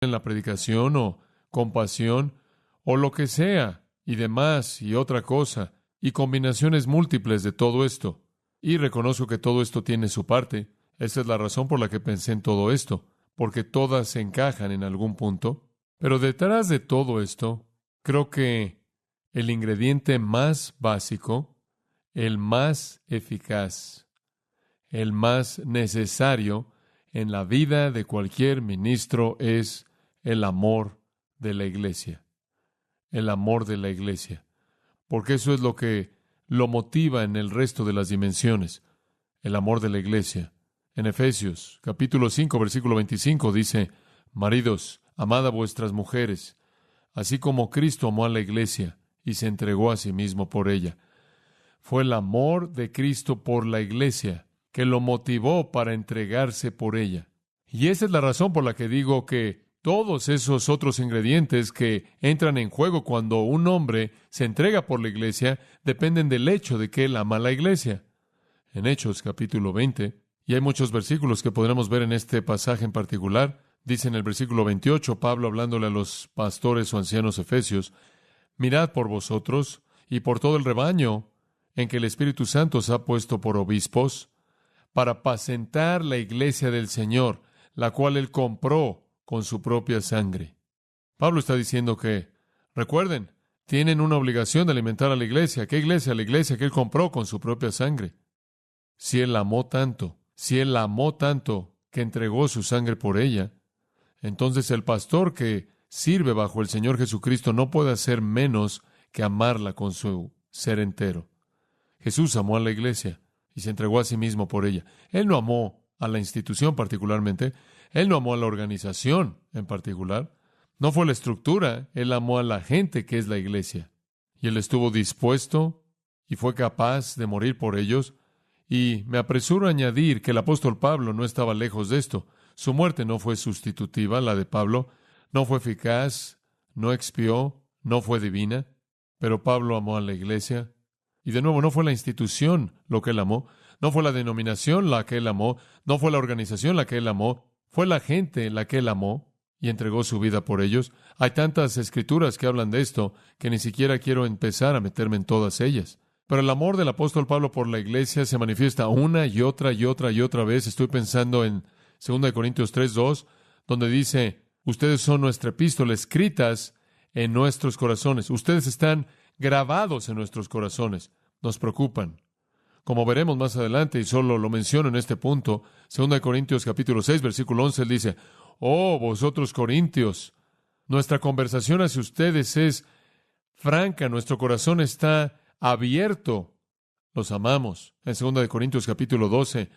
en la predicación o compasión o lo que sea y demás y otra cosa y combinaciones múltiples de todo esto. Y reconozco que todo esto tiene su parte. Esa es la razón por la que pensé en todo esto, porque todas se encajan en algún punto. Pero detrás de todo esto, creo que el ingrediente más básico, el más eficaz, el más necesario en la vida de cualquier ministro es el amor de la iglesia. El amor de la iglesia. Porque eso es lo que lo motiva en el resto de las dimensiones. El amor de la iglesia. En Efesios, capítulo 5, versículo 25, dice: Maridos, amad a vuestras mujeres, así como Cristo amó a la iglesia y se entregó a sí mismo por ella. Fue el amor de Cristo por la iglesia que lo motivó para entregarse por ella. Y esa es la razón por la que digo que todos esos otros ingredientes que entran en juego cuando un hombre se entrega por la iglesia dependen del hecho de que él ama a la iglesia. En Hechos, capítulo 20, y hay muchos versículos que podremos ver en este pasaje en particular, dice en el versículo 28, Pablo hablándole a los pastores o ancianos efesios: Mirad por vosotros y por todo el rebaño en que el Espíritu Santo os ha puesto por obispos, para apacentar la iglesia del Señor, la cual él compró con su propia sangre. Pablo está diciendo que, recuerden, tienen una obligación de alimentar a la iglesia. ¿Qué iglesia? La iglesia que él compró con su propia sangre. Si él la amó tanto que entregó su sangre por ella, entonces el pastor que sirve bajo el Señor Jesucristo no puede hacer menos que amarla con su ser entero. Jesús amó a la iglesia y se entregó a sí mismo por ella. Él no amó a la institución particularmente, él no amó a la organización en particular, no fue la estructura, él amó a la gente que es la iglesia. Y él estuvo dispuesto y fue capaz de morir por ellos. Y me apresuro a añadir que el apóstol Pablo no estaba lejos de esto. Su muerte no fue sustitutiva, la de Pablo, no fue eficaz, no expió, no fue divina, pero Pablo amó a la iglesia. Y de nuevo, no fue la institución lo que él amó, no fue la denominación la que él amó, no fue la organización la que él amó, fue la gente la que él amó y entregó su vida por ellos. Hay tantas escrituras que hablan de esto que ni siquiera quiero empezar a meterme en todas ellas. Pero el amor del apóstol Pablo por la iglesia se manifiesta una y otra y otra y otra vez. Estoy pensando en 2 Corintios 3:2, donde dice: ustedes son nuestra epístola escritas en nuestros corazones. Ustedes están grabados en nuestros corazones. Nos preocupan. Como veremos más adelante, y solo lo menciono en este punto, 2 Corintios capítulo 6, versículo 11, él dice: oh, vosotros corintios, nuestra conversación hacia ustedes es franca, nuestro corazón está abierto, los amamos. En 2 Corintios capítulo 12,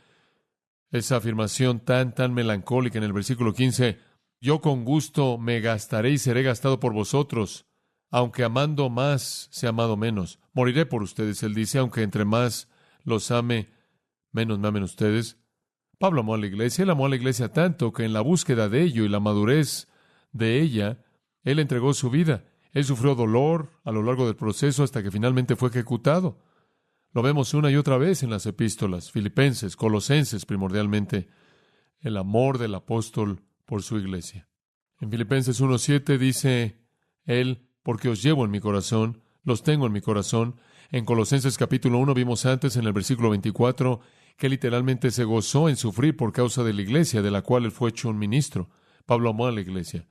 esa afirmación tan melancólica en el versículo 15, yo con gusto me gastaré y seré gastado por vosotros, aunque amando más, sea amado menos. Moriré por ustedes, él dice, aunque entre más los ame, menos me amen ustedes. Pablo amó a la iglesia, él amó a la iglesia tanto que en la búsqueda de ello y la madurez de ella, él entregó su vida. Él sufrió dolor a lo largo del proceso hasta que finalmente fue ejecutado. Lo vemos una y otra vez en las epístolas, Filipenses, Colosenses primordialmente, el amor del apóstol por su iglesia. En Filipenses 1:7 dice él: porque os llevo en mi corazón, los tengo en mi corazón. En Colosenses capítulo 1 vimos antes en el versículo 24 que literalmente se gozó en sufrir por causa de la iglesia, de la cual él fue hecho un ministro. Pablo amó a la iglesia.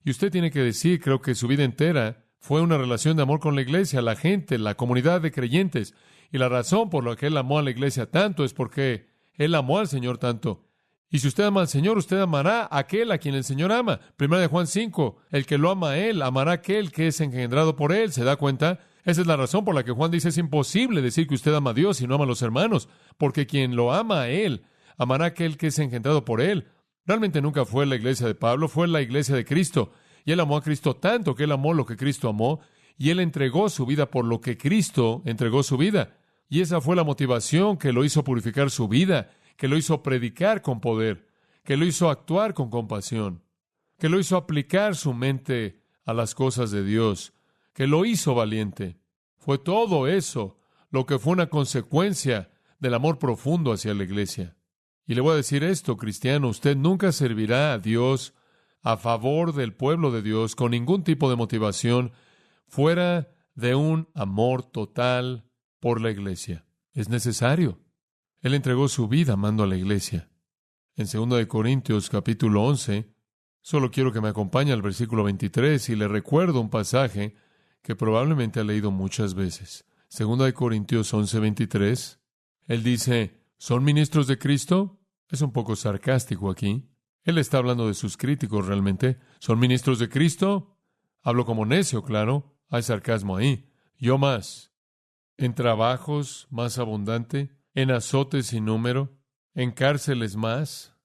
Y usted tiene que decir, creo que su vida entera fue una relación de amor con la iglesia, la gente, la comunidad de creyentes. Y la razón por la que él amó a la iglesia tanto es porque él amó al Señor tanto. Y si usted ama al Señor, usted amará a aquel a quien el Señor ama. 1 Juan 5, el que lo ama a él, amará a aquel que es engendrado por él. ¿Se da cuenta? Esa es la razón por la que Juan dice: es imposible decir que usted ama a Dios y no ama a los hermanos, porque quien lo ama a él, amará a aquel que es engendrado por él. Realmente nunca fue la iglesia de Pablo, fue la iglesia de Cristo. Y él amó a Cristo tanto que él amó lo que Cristo amó, y él entregó su vida por lo que Cristo entregó su vida. Y esa fue la motivación que lo hizo purificar su vida, que lo hizo predicar con poder, que lo hizo actuar con compasión, que lo hizo aplicar su mente a las cosas de Dios, que lo hizo valiente. Fue todo eso lo que fue una consecuencia del amor profundo hacia la iglesia. Y le voy a decir esto, cristiano: usted nunca servirá a Dios a favor del pueblo de Dios con ningún tipo de motivación fuera de un amor total por la iglesia. Es necesario. Él entregó su vida amando a la iglesia. En 2 Corintios capítulo 11, solo quiero que me acompañe al versículo 23 y le recuerdo un pasaje que probablemente ha leído muchas veces. 2 Corintios 11, 23, él dice, ¿son ministros de Cristo? Es un poco sarcástico aquí. Él está hablando de sus críticos realmente. ¿Son ministros de Cristo? Hablo como necio, claro. Hay sarcasmo ahí. Yo más. En trabajos más abundante, en azotes sin número, en cárceles más,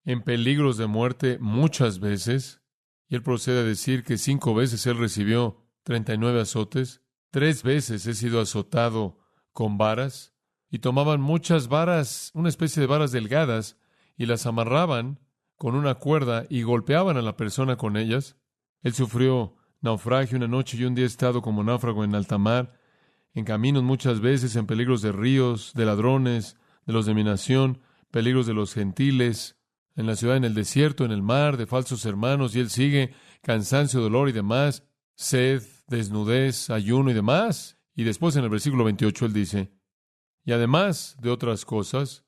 en peligros de muerte muchas veces. Y él procede a decir que 5 veces él recibió 39 azotes. 3 veces he sido azotado con varas. Y tomaban muchas varas, una especie de varas delgadas, y las amarraban con una cuerda y golpeaban a la persona con ellas. Él sufrió naufragio una noche y un día ha estado como náufrago en alta mar, en caminos muchas veces, en peligros de ríos, de ladrones, de los de mi nación, peligros de los gentiles, en la ciudad, en el desierto, en el mar, de falsos hermanos, y él sigue, cansancio, dolor y demás, sed, desnudez, ayuno y demás. Y después en el versículo 28 él dice, y además de otras cosas,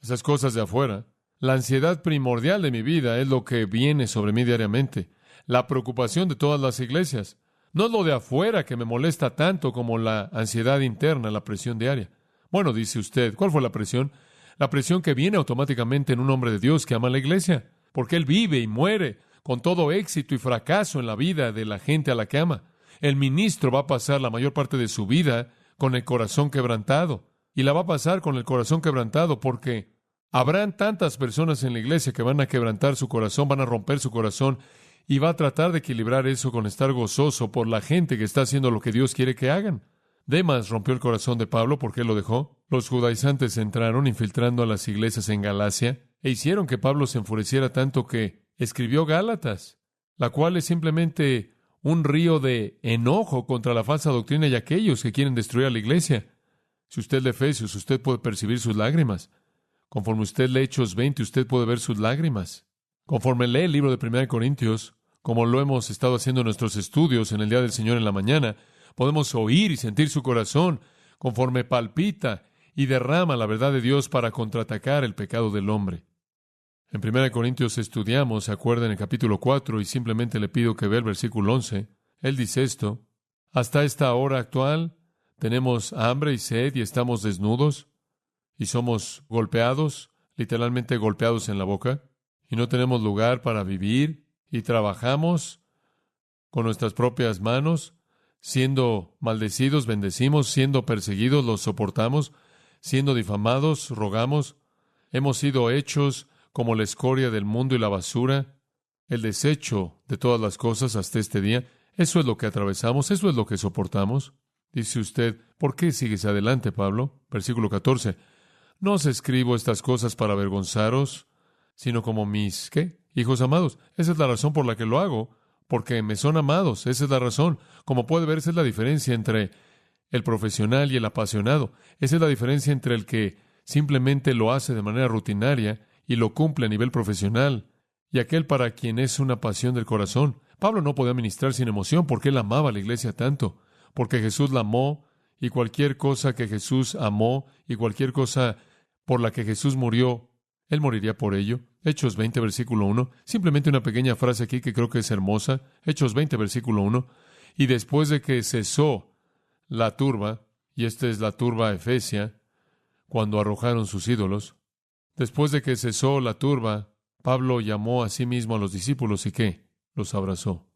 esas cosas de afuera, la ansiedad primordial de mi vida es lo que viene sobre mí diariamente, la preocupación de todas las iglesias. No es lo de afuera que me molesta tanto como la ansiedad interna, la presión diaria. Bueno, dice usted, ¿cuál fue la presión? La presión que viene automáticamente en un hombre de Dios que ama a la iglesia, porque él vive y muere con todo éxito y fracaso en la vida de la gente a la que ama. El ministro va a pasar la mayor parte de su vida con el corazón quebrantado, y la va a pasar con el corazón quebrantado porque habrán tantas personas en la iglesia que van a quebrantar su corazón, van a romper su corazón, y va a tratar de equilibrar eso con estar gozoso por la gente que está haciendo lo que Dios quiere que hagan. Demas rompió el corazón de Pablo porque él lo dejó. Los judaizantes entraron infiltrando a las iglesias en Galacia e hicieron que Pablo se enfureciera tanto que escribió Gálatas, la cual es simplemente un río de enojo contra la falsa doctrina y aquellos que quieren destruir a la iglesia. Si usted lee Efesios, usted puede percibir sus lágrimas. Conforme usted lee Hechos 20, usted puede ver sus lágrimas. Conforme lee el libro de 1 Corintios, como lo hemos estado haciendo en nuestros estudios en el Día del Señor en la mañana, podemos oír y sentir su corazón conforme palpita y derrama la verdad de Dios para contraatacar el pecado del hombre. En 1 Corintios estudiamos, se acuerdan, en el capítulo 4, y simplemente le pido que vea el versículo 11. Él dice esto, hasta esta hora actual tenemos hambre y sed y estamos desnudos y somos golpeados, literalmente golpeados en la boca, y no tenemos lugar para vivir y trabajamos con nuestras propias manos, siendo maldecidos, bendecimos, siendo perseguidos, los soportamos, siendo difamados, rogamos, hemos sido hechos como la escoria del mundo y la basura, el desecho de todas las cosas hasta este día. Eso es lo que atravesamos, eso es lo que soportamos. Dice usted, ¿por qué sigues adelante, Pablo? Versículo 14. No os escribo estas cosas para avergonzaros, sino como mis, ¿qué? Hijos amados. Esa es la razón por la que lo hago, porque me son amados. Esa es la razón. Como puede ver, esa es la diferencia entre el profesional y el apasionado. Esa es la diferencia entre el que simplemente lo hace de manera rutinaria y lo cumple a nivel profesional, y aquel para quien es una pasión del corazón. Pablo no podía ministrar sin emoción porque él amaba a la iglesia tanto, porque Jesús la amó, y cualquier cosa que Jesús amó, y cualquier cosa por la que Jesús murió, él moriría por ello. Hechos 20, versículo 1. Simplemente una pequeña frase aquí que creo que es hermosa. Hechos 20, versículo 1. Y después de que cesó la turba, y esta es la turba efesia, cuando arrojaron sus ídolos, después de que cesó la turba, Pablo llamó a sí mismo a los discípulos y ¿qué? Los abrazó.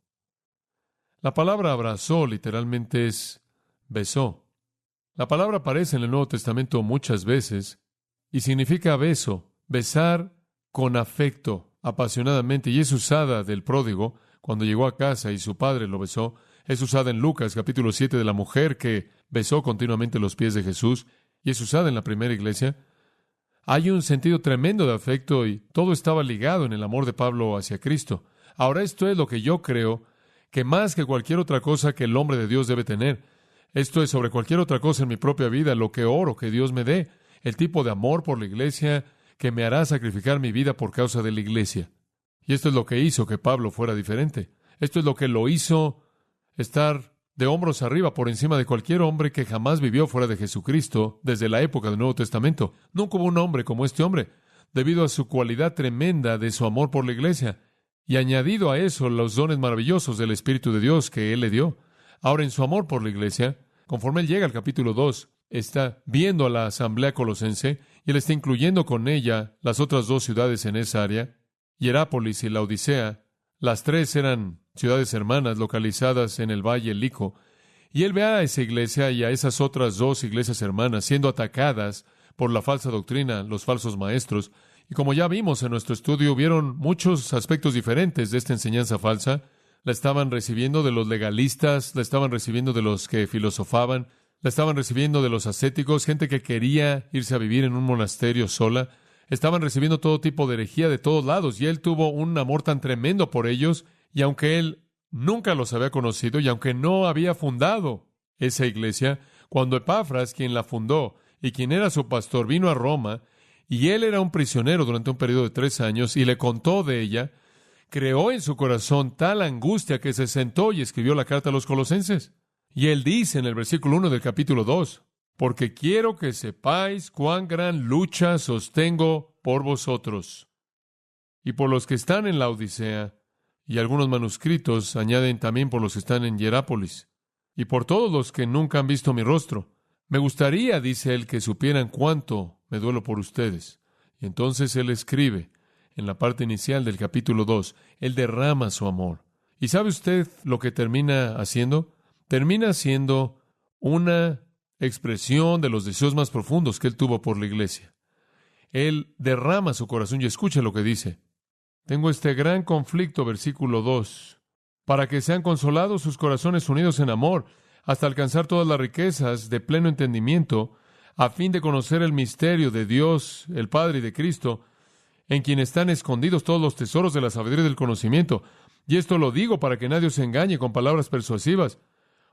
La palabra abrazó literalmente es besó. La palabra aparece en el Nuevo Testamento muchas veces y significa beso, besar con afecto, apasionadamente, y es usada del pródigo cuando llegó a casa y su padre lo besó. Es usada en Lucas capítulo 7 de la mujer que besó continuamente los pies de Jesús, y es usada en la primera iglesia. Hay un sentido tremendo de afecto y todo estaba ligado en el amor de Pablo hacia Cristo. Ahora, esto es lo que yo creo que más que cualquier otra cosa que el hombre de Dios debe tener. Esto es sobre cualquier otra cosa en mi propia vida, lo que oro que Dios me dé, el tipo de amor por la iglesia que me hará sacrificar mi vida por causa de la iglesia. Y esto es lo que hizo que Pablo fuera diferente. Esto es lo que lo hizo estar de hombros arriba por encima de cualquier hombre que jamás vivió fuera de Jesucristo desde la época del Nuevo Testamento. Nunca hubo un hombre como este hombre, debido a su cualidad tremenda de su amor por la iglesia. Y añadido a eso, los dones maravillosos del Espíritu de Dios que Él le dio. Ahora, en su amor por la iglesia, conforme Él llega al capítulo 2, está viendo a la asamblea colosense y Él está incluyendo con ella las otras dos ciudades en esa área, Hierápolis y Laodicea. Las tres eran ciudades hermanas localizadas en el valle Lico. Y Él ve a esa iglesia y a esas otras dos iglesias hermanas siendo atacadas por la falsa doctrina, los falsos maestros. Y como ya vimos en nuestro estudio, hubieron muchos aspectos diferentes de esta enseñanza falsa. La estaban recibiendo de los legalistas, la estaban recibiendo de los que filosofaban, la estaban recibiendo de los ascéticos, gente que quería irse a vivir en un monasterio sola. Estaban recibiendo todo tipo de herejía de todos lados, y Él tuvo un amor tan tremendo por ellos, y aunque Él nunca los había conocido, y aunque no había fundado esa iglesia, cuando Epafras, quien la fundó, y quien era su pastor, vino a Roma, y él era un prisionero durante un periodo de 3 años, y le contó de ella, creó en su corazón tal angustia que se sentó y escribió la carta a los colosenses. Y él dice en el versículo 1 del capítulo 2, porque quiero que sepáis cuán gran lucha sostengo por vosotros y por los que están en la Odisea, y algunos manuscritos añaden también por los que están en Hierápolis, y por todos los que nunca han visto mi rostro. Me gustaría, dice él, que supieran cuánto me duelo por ustedes. Y entonces él escribe, en la parte inicial del capítulo 2, él derrama su amor. ¿Y sabe usted lo que termina haciendo? Termina haciendo una expresión de los deseos más profundos que él tuvo por la iglesia. Él derrama su corazón y escucha lo que dice. Tengo este gran conflicto, versículo 2, para que sean consolados sus corazones unidos en amor, hasta alcanzar todas las riquezas de pleno entendimiento, a fin de conocer el misterio de Dios, el Padre y de Cristo, en quien están escondidos todos los tesoros de la sabiduría y del conocimiento. Y esto lo digo para que nadie os engañe con palabras persuasivas,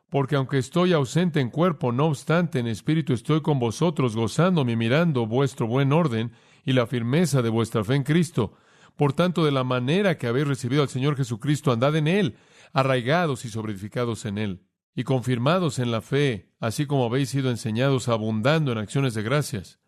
porque aunque estoy ausente en cuerpo, no obstante en espíritu estoy con vosotros, gozándome y mirando vuestro buen orden y la firmeza de vuestra fe en Cristo. Por tanto, de la manera que habéis recibido al Señor Jesucristo, andad en Él, arraigados y sobreedificados en Él, y confirmados en la fe, así como habéis sido enseñados, abundando en acciones de gracias.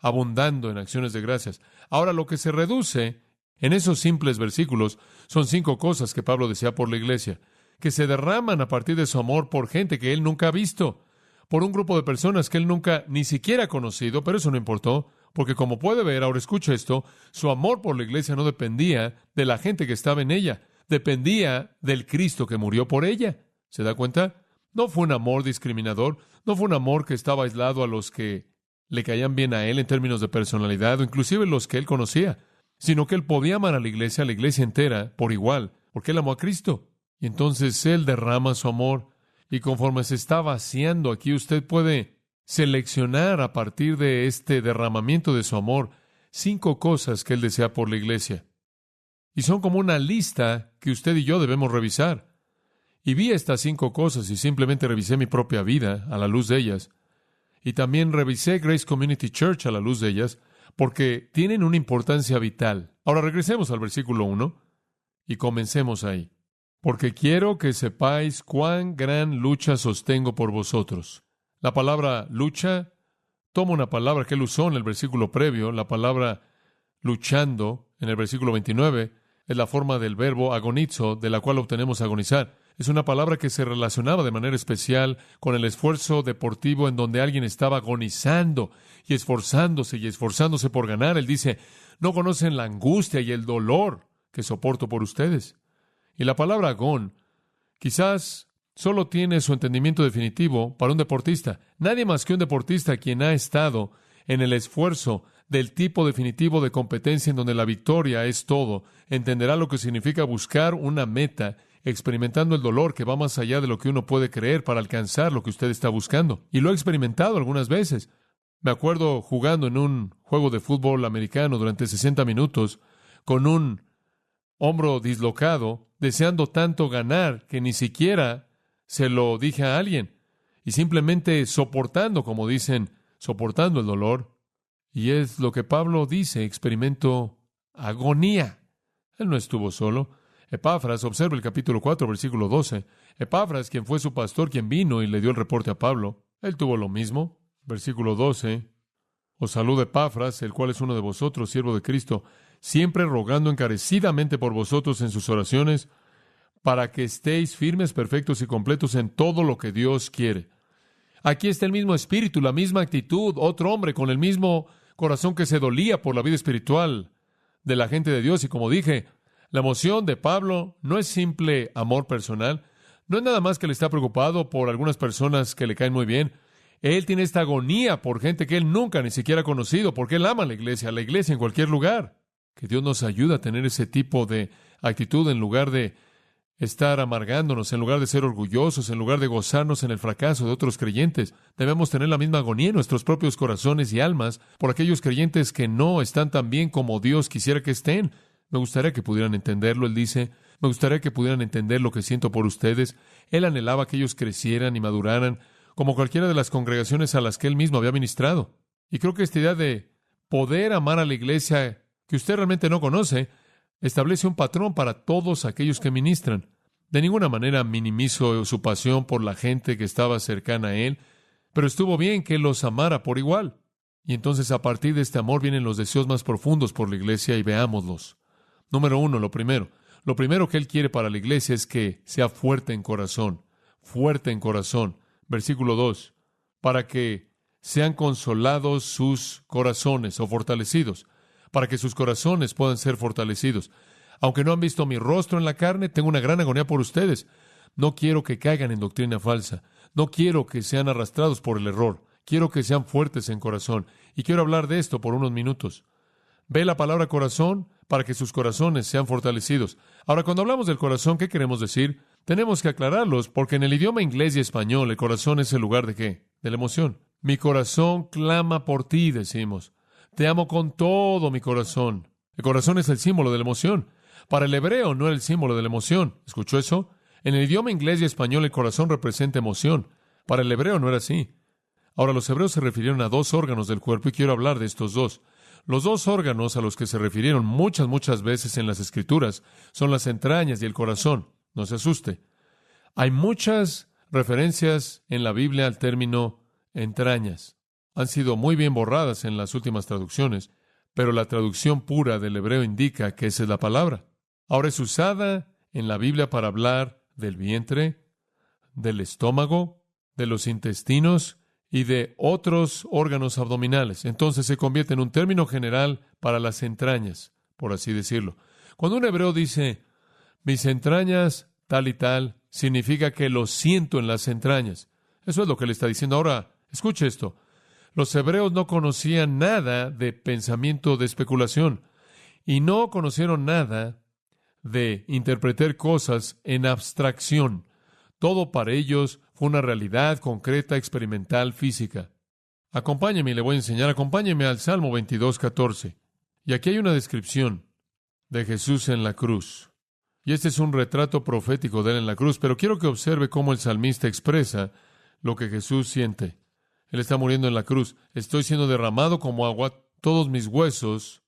Abundando en acciones de gracias. Ahora, lo que se reduce en esos simples versículos son 5 cosas que Pablo desea por la iglesia, que se derraman a partir de su amor por gente que él nunca ha visto, por un grupo de personas que él nunca ni siquiera ha conocido, pero eso no importó, porque como puede ver, ahora escucha esto, su amor por la iglesia no dependía de la gente que estaba en ella, dependía del Cristo que murió por ella. ¿Se da cuenta? No fue un amor discriminador, no fue un amor que estaba aislado a los que le caían bien a él en términos de personalidad, o inclusive los que él conocía, sino que él podía amar a la iglesia entera, por igual, porque él amó a Cristo. Y entonces él derrama su amor, y conforme se está vaciando aquí, usted puede seleccionar a partir de este derramamiento de su amor 5 cosas que él desea por la iglesia. Y son como una lista que usted y yo debemos revisar. Y vi estas 5 cosas y simplemente revisé mi propia vida a la luz de ellas. Y también revisé Grace Community Church a la luz de ellas, porque tienen una importancia vital. Ahora regresemos al versículo 1 y comencemos ahí. Porque quiero que sepáis cuán gran lucha sostengo por vosotros. La palabra lucha toma una palabra que él usó en el versículo previo, la palabra luchando, en el versículo 29, es la forma del verbo agonizo, de la cual obtenemos agonizar. Es una palabra que se relacionaba de manera especial con el esfuerzo deportivo en donde alguien estaba agonizando y esforzándose por ganar. Él dice, no conocen la angustia y el dolor que soporto por ustedes. Y la palabra agón quizás solo tiene su entendimiento definitivo para un deportista. Nadie más que un deportista quien ha estado en el esfuerzo del tipo definitivo de competencia en donde la victoria es todo, entenderá lo que significa buscar una meta, experimentando el dolor que va más allá de lo que uno puede creer para alcanzar lo que usted está buscando. Y lo he experimentado algunas veces. Me acuerdo jugando en un juego de fútbol americano durante 60 minutos con un hombro dislocado, deseando tanto ganar que ni siquiera se lo dije a alguien, y simplemente soportando, como dicen, soportando el dolor. Y es lo que Pablo dice, experimento agonía. Él no estuvo solo. Epafras, observa el capítulo 4, versículo 12. Epafras, quien fue su pastor, quien vino y le dio el reporte a Pablo, él tuvo lo mismo. Versículo 12. Os saluda Epafras, el cual es uno de vosotros, siervo de Cristo, siempre rogando encarecidamente por vosotros en sus oraciones, para que estéis firmes, perfectos y completos en todo lo que Dios quiere. Aquí está el mismo espíritu, la misma actitud, otro hombre con el mismo corazón que se dolía por la vida espiritual de la gente de Dios. Y como dije, la emoción de Pablo no es simple amor personal, no es nada más que él está preocupado por algunas personas que le caen muy bien. Él tiene esta agonía por gente que él nunca ni siquiera ha conocido, porque él ama a la iglesia en cualquier lugar. Que Dios nos ayude a tener ese tipo de actitud en lugar de estar amargándonos, en lugar de ser orgullosos, en lugar de gozarnos en el fracaso de otros creyentes. Debemos tener la misma agonía en nuestros propios corazones y almas por aquellos creyentes que no están tan bien como Dios quisiera que estén. Me gustaría que pudieran entenderlo, él dice. Me gustaría que pudieran entender lo que siento por ustedes. Él anhelaba que ellos crecieran y maduraran, como cualquiera de las congregaciones a las que él mismo había ministrado. Y creo que esta idea de poder amar a la iglesia que usted realmente no conoce establece un patrón para todos aquellos que ministran. De ninguna manera minimizo su pasión por la gente que estaba cercana a él, pero estuvo bien que él los amara por igual. Y entonces a partir de este amor vienen los deseos más profundos por la iglesia y veámoslos. Número uno, lo primero que él quiere para la iglesia es que sea fuerte en corazón. Fuerte en corazón. Versículo 2. Para que sean consolados sus corazones o fortalecidos. Para que sus corazones puedan ser fortalecidos. Aunque no han visto mi rostro en la carne, tengo una gran agonía por ustedes. No quiero que caigan en doctrina falsa. No quiero que sean arrastrados por el error. Quiero que sean fuertes en corazón. Y quiero hablar de esto por unos minutos. Ve la palabra corazón para que sus corazones sean fortalecidos. Ahora, cuando hablamos del corazón, ¿qué queremos decir? Tenemos que aclararlos, porque en el idioma inglés y español, el corazón es el lugar ¿de qué? De la emoción. Mi corazón clama por ti, decimos. Te amo con todo mi corazón. El corazón es el símbolo de la emoción. Para el hebreo no era el símbolo de la emoción. ¿Escuchó eso? En el idioma inglés y español el corazón representa emoción. Para el hebreo no era así. Ahora, los hebreos se refirieron a dos órganos del cuerpo y quiero hablar de estos dos. Los dos órganos a los que se refirieron muchas veces en las Escrituras son las entrañas y el corazón. No se asuste. Hay muchas referencias en la Biblia al término entrañas. Han sido muy bien borradas en las últimas traducciones, pero la traducción pura del hebreo indica que esa es la palabra. Ahora es usada en la Biblia para hablar del vientre, del estómago, de los intestinos y de otros órganos abdominales. Entonces se convierte en un término general para las entrañas, por así decirlo. Cuando un hebreo dice, mis entrañas tal y tal, significa que lo siento en las entrañas. Eso es lo que le está diciendo. Ahora, escuche esto. Los hebreos no conocían nada de pensamiento de especulación y no conocieron nada de interpretar cosas en abstracción. Todo para ellos fue una realidad concreta, experimental, física. Acompáñeme y le voy a enseñar. Acompáñeme al Salmo 22:14. Y aquí hay una descripción de Jesús en la cruz. Y este es un retrato profético de él en la cruz, pero quiero que observe cómo el salmista expresa lo que Jesús siente. Él está muriendo en la cruz. Estoy siendo derramado como agua. Todos mis huesos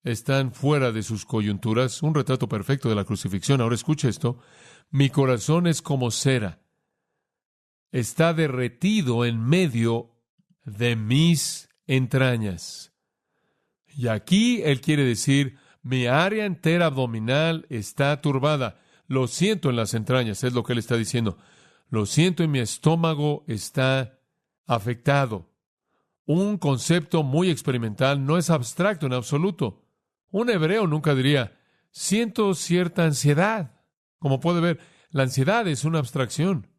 están fuera de sus coyunturas. Un retrato perfecto de la crucifixión. Ahora escuche esto. Mi corazón es como cera. Está derretido en medio de mis entrañas. Y aquí él quiere decir, mi área entera abdominal está turbada. Lo siento en las entrañas, es lo que él está diciendo. Lo siento en mi estómago está afectado. Un concepto muy experimental, no es abstracto en absoluto. Un hebreo nunca diría, siento cierta ansiedad. Como puede ver, la ansiedad es una abstracción.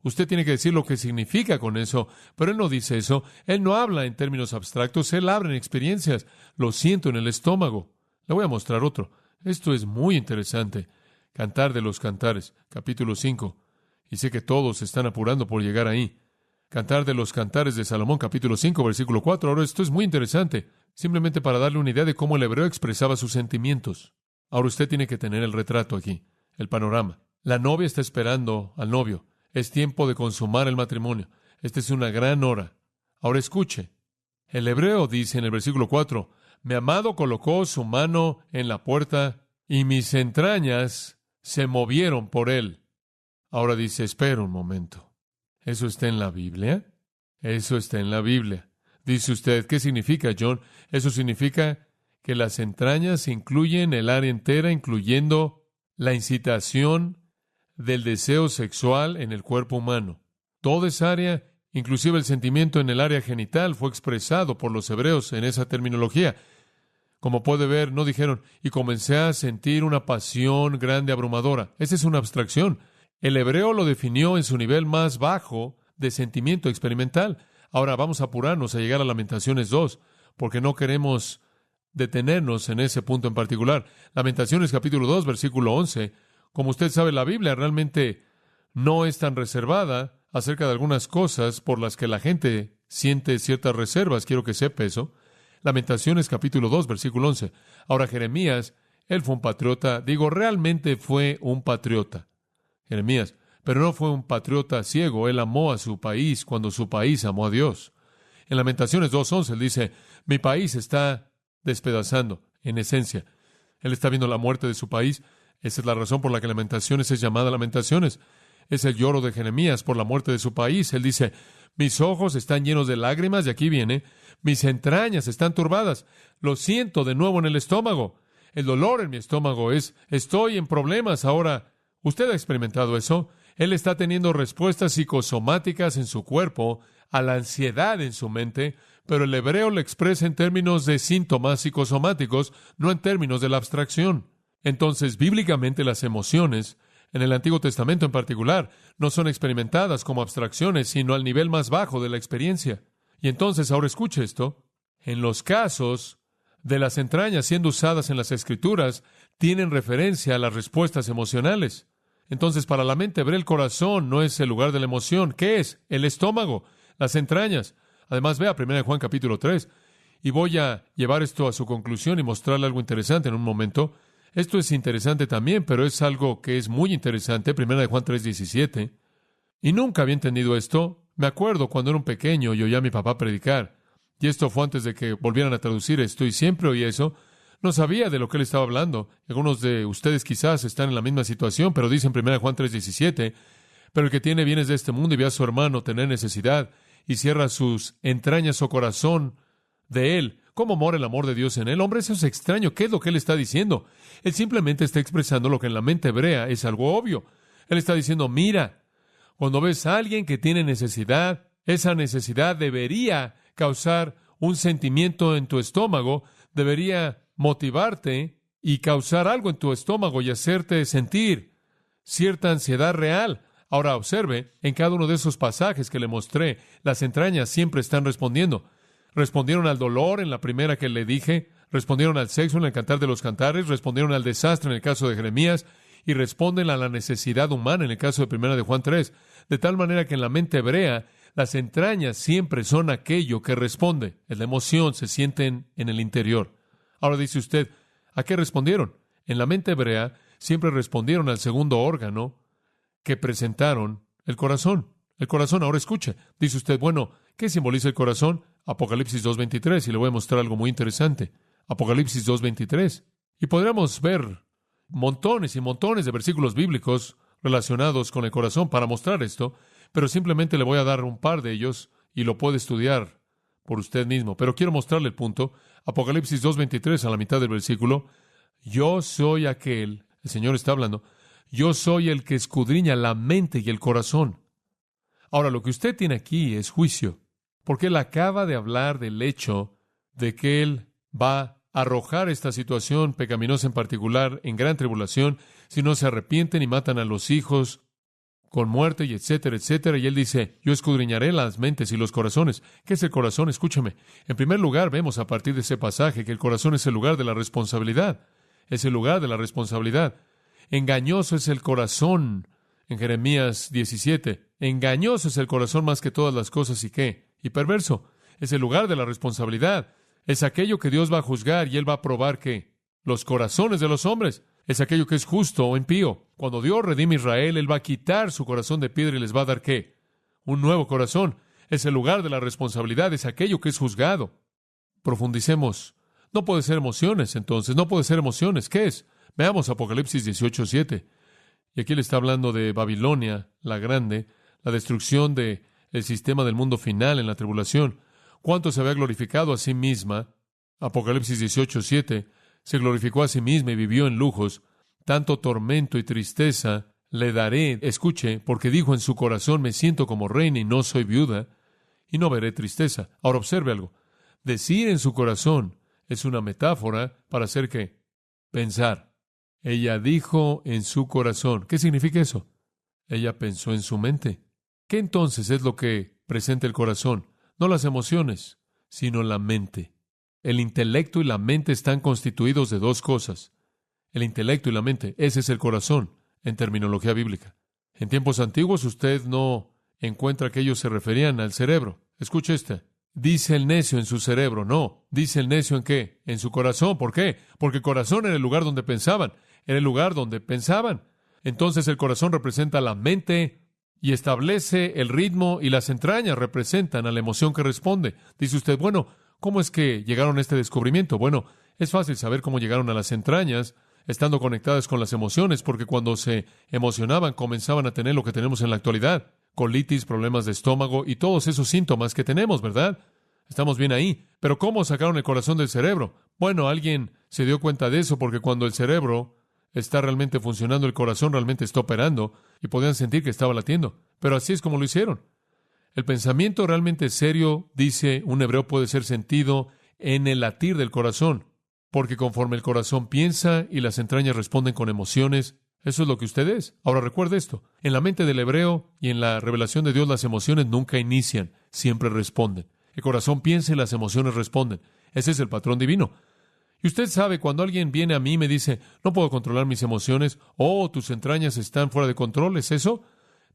Usted tiene que decir lo que significa con eso, pero él no dice eso. Él no habla en términos abstractos, él habla en experiencias. Lo siento en el estómago. Le voy a mostrar otro. Esto es muy interesante. Cantar de los Cantares, capítulo 5. Y sé que todos se están apurando por llegar ahí. Cantar de los Cantares de Salomón, capítulo 5, versículo 4. Ahora, esto es muy interesante, simplemente para darle una idea de cómo el hebreo expresaba sus sentimientos. Ahora usted tiene que tener el retrato aquí, el panorama. La novia está esperando al novio. Es tiempo de consumar el matrimonio. Esta es una gran hora. Ahora escuche. El hebreo dice en el versículo 4, mi amado colocó su mano en la puerta y mis entrañas se movieron por él. Ahora dice, espera un momento. ¿Eso está en la Biblia? Eso está en la Biblia. Dice usted, ¿qué significa, John? Eso significa que las entrañas incluyen el área entera, incluyendo la incitación del deseo sexual en el cuerpo humano. Toda esa área, inclusive el sentimiento en el área genital, fue expresado por los hebreos en esa terminología. Como puede ver, no dijeron, y comencé a sentir una pasión grande, abrumadora. Esa es una abstracción. El hebreo lo definió en su nivel más bajo de sentimiento experimental. Ahora vamos a apurarnos a llegar a Lamentaciones 2, porque no queremos detenernos en ese punto en particular. Lamentaciones capítulo 2, versículo 11. Como usted sabe, la Biblia realmente no es tan reservada acerca de algunas cosas por las que la gente siente ciertas reservas. Quiero que sepa eso. Lamentaciones capítulo 2, versículo 11. Ahora Jeremías, él fue un patriota. Digo, realmente fue un patriota. Jeremías, pero no fue un patriota ciego. Él amó a su país cuando su país amó a Dios. En Lamentaciones 2:11 él dice, mi país está despedazando, en esencia. Él está viendo la muerte de su país. Esa es la razón por la que Lamentaciones es llamada Lamentaciones. Es el lloro de Jeremías por la muerte de su país. Él dice, mis ojos están llenos de lágrimas, y aquí viene, mis entrañas están turbadas. Lo siento de nuevo en el estómago. El dolor en mi estómago estoy en problemas ahora. ¿Usted ha experimentado eso? Él está teniendo respuestas psicosomáticas en su cuerpo a la ansiedad en su mente, pero el hebreo lo expresa en términos de síntomas psicosomáticos, no en términos de la abstracción. Entonces, bíblicamente, las emociones, en el Antiguo Testamento en particular, no son experimentadas como abstracciones, sino al nivel más bajo de la experiencia. Y entonces, ahora escuche esto, en los casos de las entrañas siendo usadas en las Escrituras, tienen referencia a las respuestas emocionales. Entonces, para la mente hebrea, el corazón no es el lugar de la emoción. ¿Qué es? El estómago, las entrañas. Además, vea 1 Juan capítulo 3. Y voy a llevar esto a su conclusión y mostrarle algo interesante en un momento. Esto es interesante también, pero es algo que es muy interesante. 1 Juan 3:17. Y nunca había entendido esto. Me acuerdo cuando era un pequeño y oía a mi papá predicar. Y esto fue antes de que volvieran a traducir esto. Y siempre oí eso. No sabía de lo que él estaba hablando. Algunos de ustedes quizás están en la misma situación, pero dice en 1 Juan 3:17, pero el que tiene bienes de este mundo y ve a su hermano tener necesidad y cierra sus entrañas o corazón de él, ¿cómo mora el amor de Dios en él? Hombre, eso es extraño. ¿Qué es lo que él está diciendo? Él simplemente está expresando lo que en la mente hebrea es algo obvio. Él está diciendo, mira, cuando ves a alguien que tiene necesidad, esa necesidad debería causar un sentimiento en tu estómago, debería motivarte y causar algo en tu estómago y hacerte sentir cierta ansiedad real. Ahora observe, en cada uno de esos pasajes que le mostré, las entrañas siempre están respondiendo. Respondieron al dolor en la primera que le dije, respondieron al sexo en el Cantar de los Cantares, respondieron al desastre en el caso de Jeremías y responden a la necesidad humana en el caso de 1 de Juan 3. De tal manera que en la mente hebrea, las entrañas siempre son aquello que responde. La emoción se sienten en el interior. Ahora dice usted, ¿a qué respondieron? En la mente hebrea siempre respondieron al segundo órgano que presentaron, el corazón. El corazón, ahora escuche. Dice usted, bueno, ¿qué simboliza el corazón? Apocalipsis 2:23, y le voy a mostrar algo muy interesante. Apocalipsis 2:23. Y podríamos ver montones y montones de versículos bíblicos relacionados con el corazón para mostrar esto, pero simplemente le voy a dar un par de ellos y lo puede estudiar por usted mismo. Pero quiero mostrarle el punto. Apocalipsis 2:23, a la mitad del versículo. Yo soy aquel, el Señor está hablando, yo soy el que escudriña la mente y el corazón. Ahora, lo que usted tiene aquí es juicio, porque Él acaba de hablar del hecho de que Él va a arrojar esta situación pecaminosa en particular en gran tribulación si no se arrepienten y matan a los hijos con muerte y etcétera, etcétera. Y Él dice, yo escudriñaré las mentes y los corazones. ¿Qué es el corazón? Escúcheme. En primer lugar, vemos a partir de ese pasaje que el corazón es el lugar de la responsabilidad. Es el lugar de la responsabilidad. Engañoso es el corazón, en Jeremías 17. Engañoso es el corazón más que todas las cosas, ¿y qué? Y perverso. Es el lugar de la responsabilidad. Es aquello que Dios va a juzgar y Él va a probar que los corazones de los hombres es aquello que es justo o impío. Cuando Dios redime a Israel, Él va a quitar su corazón de piedra y les va a dar ¿qué? Un nuevo corazón. Es el lugar de la responsabilidad, es aquello que es juzgado. Profundicemos. No puede ser emociones, entonces. No puede ser emociones. ¿Qué es? Veamos Apocalipsis 18:7. Y aquí le está hablando de Babilonia, la grande, la destrucción del sistema del mundo final en la tribulación. ¿Cuánto se había glorificado a sí misma? Apocalipsis 18:7. Se glorificó a sí misma y vivió en lujos. Tanto tormento y tristeza le daré. Escuche, porque dijo en su corazón, me siento como reina y no soy viuda, y no veré tristeza. Ahora observe algo. Decir en su corazón es una metáfora para hacer ¿qué? Pensar. Ella dijo en su corazón. ¿Qué significa eso? Ella pensó en su mente. ¿Qué entonces es lo que presenta el corazón? No las emociones, sino la mente. El intelecto y la mente están constituidos de dos cosas. El intelecto y la mente, ese es el corazón, en terminología bíblica. En tiempos antiguos usted no encuentra que ellos se referían al cerebro. Escuche este. Dice el necio en su cerebro. No. Dice el necio en qué? En su corazón. ¿Por qué? Porque el corazón era el lugar donde pensaban. Era el lugar donde pensaban. Entonces el corazón representa la mente y establece el ritmo, y las entrañas representan a la emoción que responde. Dice usted, bueno, ¿cómo es que llegaron a este descubrimiento? Bueno, es fácil saber cómo llegaron a las entrañas, estando conectadas con las emociones, porque cuando se emocionaban comenzaban a tener lo que tenemos en la actualidad: colitis, problemas de estómago y todos esos síntomas que tenemos, ¿verdad? Estamos bien ahí. Pero ¿cómo sacaron el corazón del cerebro? Bueno, alguien se dio cuenta de eso, porque cuando el cerebro está realmente funcionando, el corazón realmente está operando, y podían sentir que estaba latiendo. Pero así es como lo hicieron. El pensamiento realmente serio, dice un hebreo, puede ser sentido en el latir del corazón, porque conforme el corazón piensa y las entrañas responden con emociones, eso es lo que usted es. Ahora recuerde esto: en la mente del hebreo y en la revelación de Dios, las emociones nunca inician, siempre responden. El corazón piensa y las emociones responden. Ese es el patrón divino. Y usted sabe, cuando alguien viene a mí y me dice, no puedo controlar mis emociones, tus entrañas están fuera de control, ¿es eso?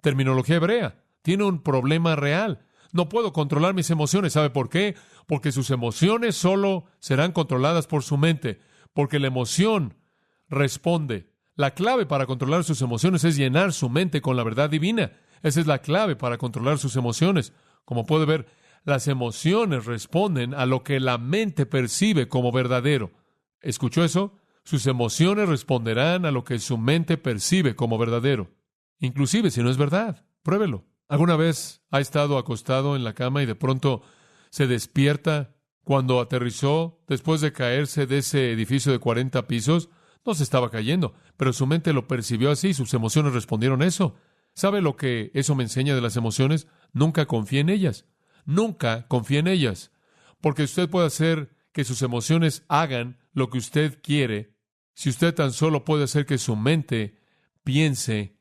Terminología hebrea. Tiene un problema real. No puedo controlar mis emociones. ¿Sabe por qué? Porque sus emociones solo serán controladas por su mente, porque la emoción responde. La clave para controlar sus emociones es llenar su mente con la verdad divina. Esa es la clave para controlar sus emociones. Como puede ver, las emociones responden a lo que la mente percibe como verdadero. ¿Escuchó eso? Sus emociones responderán a lo que su mente percibe como verdadero, inclusive si no es verdad. Pruébelo. ¿Alguna vez ha estado acostado en la cama y de pronto se despierta cuando aterrizó después de caerse de ese edificio de 40 pisos? No se estaba cayendo, pero su mente lo percibió así, sus emociones respondieron eso. ¿Sabe lo que eso me enseña de las emociones? Nunca confíe en ellas. Nunca confíe en ellas, porque usted puede hacer que sus emociones hagan lo que usted quiere si usted tan solo puede hacer que su mente piense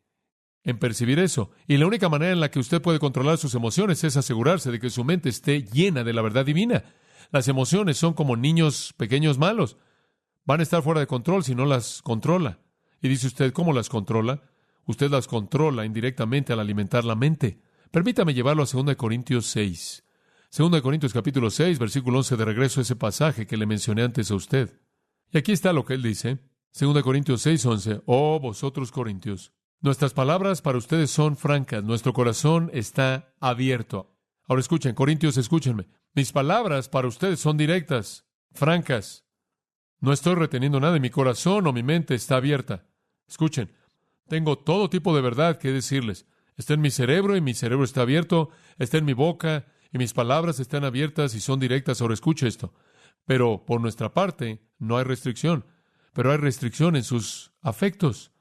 en percibir eso. Y la única manera en la que usted puede controlar sus emociones es asegurarse de que su mente esté llena de la verdad divina. Las emociones son como niños pequeños malos. Van a estar fuera de control si no las controla. Y dice usted, ¿cómo las controla? Usted las controla indirectamente al alimentar la mente. Permítame llevarlo a 2 Corintios 6. 2 Corintios capítulo 6, versículo 11, de regreso a ese pasaje que le mencioné antes a usted. Y aquí está lo que él dice. 2 Corintios 6, 11. Oh, vosotros corintios, nuestras palabras para ustedes son francas, nuestro corazón está abierto. Ahora escuchen, corintios, escúchenme. Mis palabras para ustedes son directas, francas. No estoy reteniendo nada y mi corazón o mi mente está abierta. Escuchen, tengo todo tipo de verdad que decirles. Está en mi cerebro y mi cerebro está abierto. Está en mi boca y mis palabras están abiertas y son directas. Ahora escuche esto. Pero por nuestra parte no hay restricción. Pero hay restricción en sus afectos.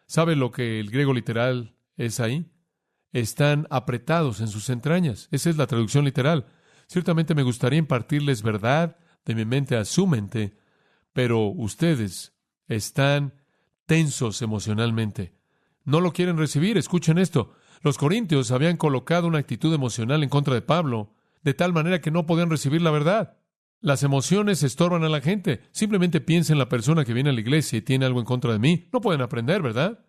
¿Sabe lo que el griego literal es ahí? Están apretados en sus entrañas. Esa es la traducción literal. Ciertamente me gustaría impartirles verdad de mi mente a su mente, pero ustedes están tensos emocionalmente. No lo quieren recibir. Escuchen esto. Los corintios habían colocado una actitud emocional en contra de Pablo, de tal manera que no podían recibir la verdad. Las emociones estorban a la gente. Simplemente piensa en la persona que viene a la iglesia y tiene algo en contra de mí. No pueden aprender, ¿verdad?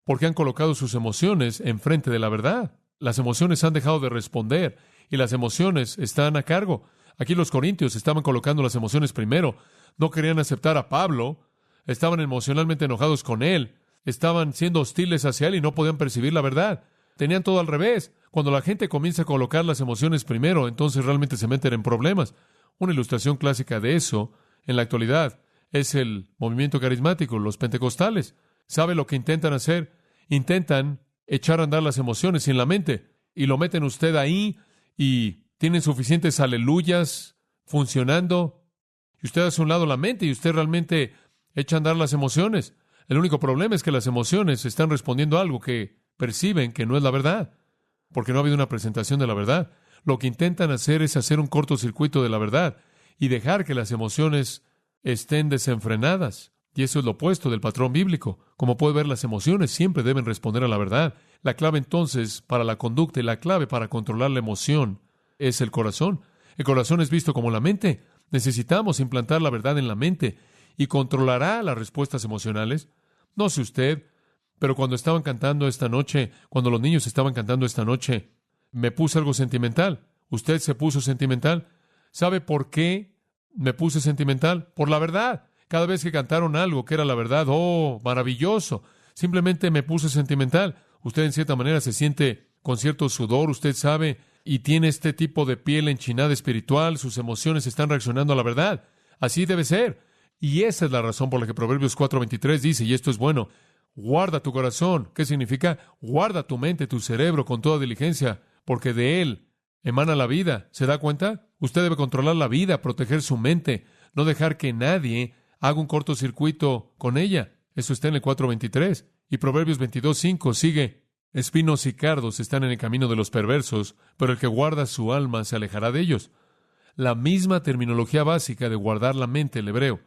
Porque han colocado sus emociones enfrente de la verdad. Las emociones han dejado de responder y las emociones están a cargo. Aquí los corintios estaban colocando las emociones primero. No querían aceptar a Pablo. Estaban emocionalmente enojados con él. Estaban siendo hostiles hacia él y no podían percibir la verdad. Tenían todo al revés. Cuando la gente comienza a colocar las emociones primero, entonces realmente se meten en problemas. Una ilustración clásica de eso, en la actualidad, es el movimiento carismático, los pentecostales. ¿Sabe lo que intentan hacer? Intentan echar a andar las emociones en la mente y lo meten usted ahí y tienen suficientes aleluyas funcionando y usted hace a un lado la mente y usted realmente echa a andar las emociones. El único problema es que las emociones están respondiendo a algo que perciben que no es la verdad, porque no ha habido una presentación de la verdad. Lo que intentan hacer es hacer un cortocircuito de la verdad y dejar que las emociones estén desenfrenadas. Y eso es lo opuesto del patrón bíblico. Como puede ver, las emociones siempre deben responder a la verdad. La clave entonces para la conducta y la clave para controlar la emoción es el corazón. El corazón es visto como la mente. Necesitamos implantar la verdad en la mente y controlará las respuestas emocionales. No sé usted, pero cuando estaban cantando esta noche, cuando los niños estaban cantando esta noche, me puse algo sentimental. ¿Usted se puso sentimental? ¿Sabe por qué me puse sentimental? Por la verdad. Cada vez que cantaron algo que era la verdad, ¡oh, maravilloso! Simplemente me puse sentimental. Usted en cierta manera se siente con cierto sudor, usted sabe, y tiene este tipo de piel enchinada espiritual, sus emociones están reaccionando a la verdad. Así debe ser. Y esa es la razón por la que Proverbios 4:23 dice, y esto es bueno, guarda tu corazón. ¿Qué significa? Guarda tu mente, tu cerebro con toda diligencia, porque de él emana la vida. ¿Se da cuenta? Usted debe controlar la vida, proteger su mente, no dejar que nadie haga un cortocircuito con ella. Eso está en el 4:23. Y Proverbios 22:5 sigue, espinos y cardos están en el camino de los perversos, pero el que guarda su alma se alejará de ellos. La misma terminología básica de guardar la mente, el hebreo,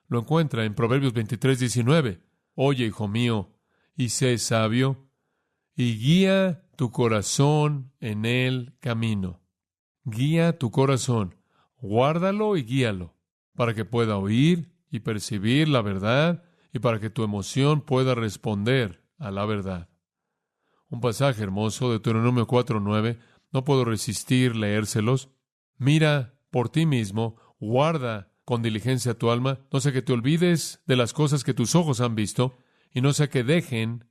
lo encuentra en Proverbios 23:19. Oye, hijo mío, y sé sabio, y guía tu corazón en el camino. Guía tu corazón, guárdalo y guíalo, para que pueda oír y percibir la verdad y para que tu emoción pueda responder a la verdad. Un pasaje hermoso, Deuteronomio 4:9, no puedo resistir leérselos. Mira por ti mismo, guarda con diligencia tu alma, no sea que te olvides de las cosas que tus ojos han visto, y no sea que dejen,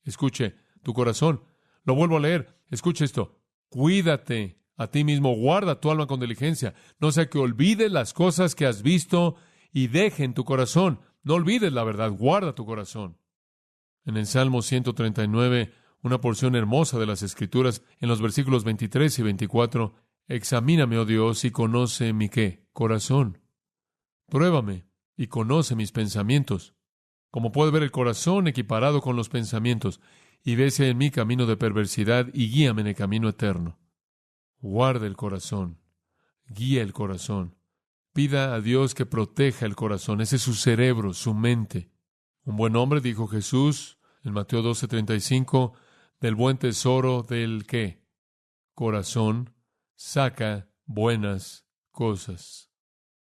escuche, tu corazón. Lo vuelvo a leer, escuche esto, cuídate a ti mismo, guarda tu alma con diligencia, no sea que olvides las cosas que has visto y dejen tu corazón. No olvides la verdad, guarda tu corazón. En el Salmo 139, una porción hermosa de las Escrituras, en los versículos 23 y 24, examíname, oh Dios, y conoce mi ¿qué? Corazón. Pruébame y conoce mis pensamientos. Como puede ver el corazón equiparado con los pensamientos, y ve si hay en mí camino de perversidad y guíame en el camino eterno. Guarda el corazón, guía el corazón. Pida a Dios que proteja el corazón. Ese es su cerebro, su mente. Un buen hombre, dijo Jesús en Mateo 12:35, del buen tesoro del ¿qué? Corazón saca buenas cosas.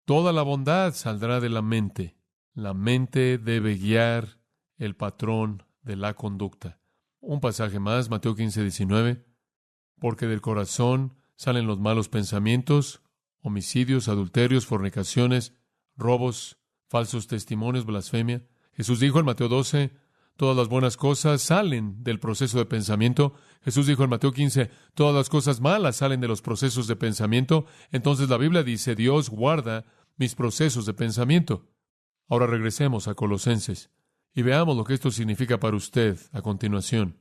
Toda la bondad saldrá de la mente. La mente debe guiar el patrón de la conducta. Un pasaje más, Mateo 15:19, porque del corazón salen los malos pensamientos, homicidios, adulterios, fornicaciones, robos, falsos testimonios, blasfemia. Jesús dijo en Mateo 12, todas las buenas cosas salen del proceso de pensamiento. Jesús dijo en Mateo 15, todas las cosas malas salen de los procesos de pensamiento. Entonces la Biblia dice, Dios guarda mis procesos de pensamiento. Ahora regresemos a Colosenses y veamos lo que esto significa para usted a continuación.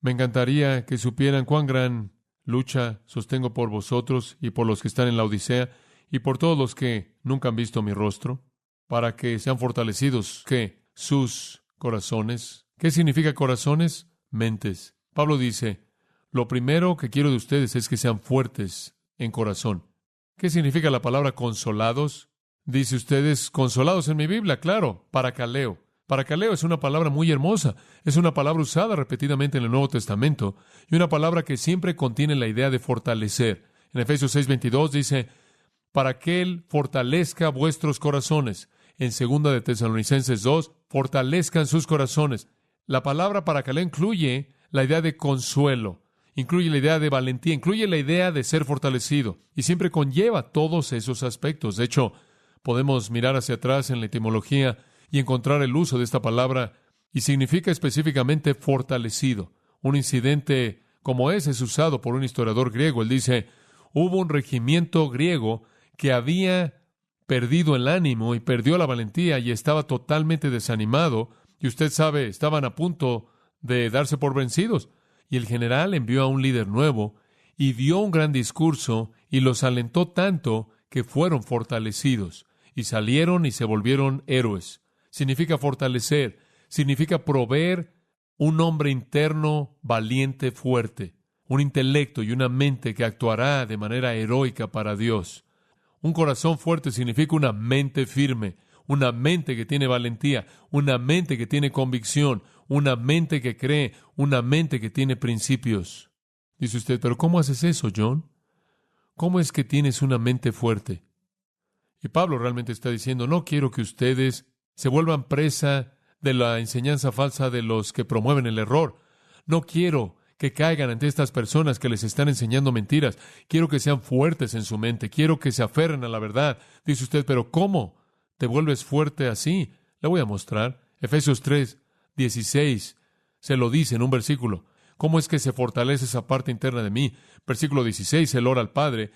Me encantaría que supieran cuán gran lucha sostengo por vosotros y por los que están en la Odisea y por todos los que nunca han visto mi rostro, para que sean fortalecidos, ¿qué? Sus corazones. ¿Qué significa corazones? Mentes. Pablo dice, lo primero que quiero de ustedes es que sean fuertes en corazón. ¿Qué significa la palabra consolados? Dice ustedes, consolados en mi Biblia, claro, paracaleo. Paracaleo es una palabra muy hermosa, es una palabra usada repetidamente en el Nuevo Testamento y una palabra que siempre contiene la idea de fortalecer. En Efesios 6:22 dice, para que Él fortalezca vuestros corazones. En 2 de Tesalonicenses 2, fortalezcan sus corazones. La palabra paracaleo incluye la idea de consuelo, incluye la idea de valentía, incluye la idea de ser fortalecido y siempre conlleva todos esos aspectos. De hecho, podemos mirar hacia atrás en la etimología y encontrar el uso de esta palabra, y significa específicamente fortalecido. Un incidente como ese es usado por un historiador griego. Él dice, hubo un regimiento griego que había perdido el ánimo y perdió la valentía y estaba totalmente desanimado. Y usted sabe, estaban a punto de darse por vencidos. Y el general envió a un líder nuevo y dio un gran discurso y los alentó tanto que fueron fortalecidos y salieron y se volvieron héroes. Significa fortalecer, significa proveer un hombre interno valiente, fuerte, un intelecto y una mente que actuará de manera heroica para Dios. Un corazón fuerte significa una mente firme, una mente que tiene valentía, una mente que tiene convicción, una mente que cree, una mente que tiene principios. Dice usted, ¿pero cómo haces eso, John? ¿Cómo es que tienes una mente fuerte? Y Pablo realmente está diciendo, no quiero que ustedes se vuelvan presa de la enseñanza falsa de los que promueven el error. No quiero que caigan ante estas personas que les están enseñando mentiras. Quiero que sean fuertes en su mente. Quiero que se aferren a la verdad. Dice usted, ¿pero cómo te vuelves fuerte así? Le voy a mostrar. Efesios 3:16 se lo dice en un versículo. ¿Cómo es que se fortalece esa parte interna de mí? Versículo 16, Él ora al Padre,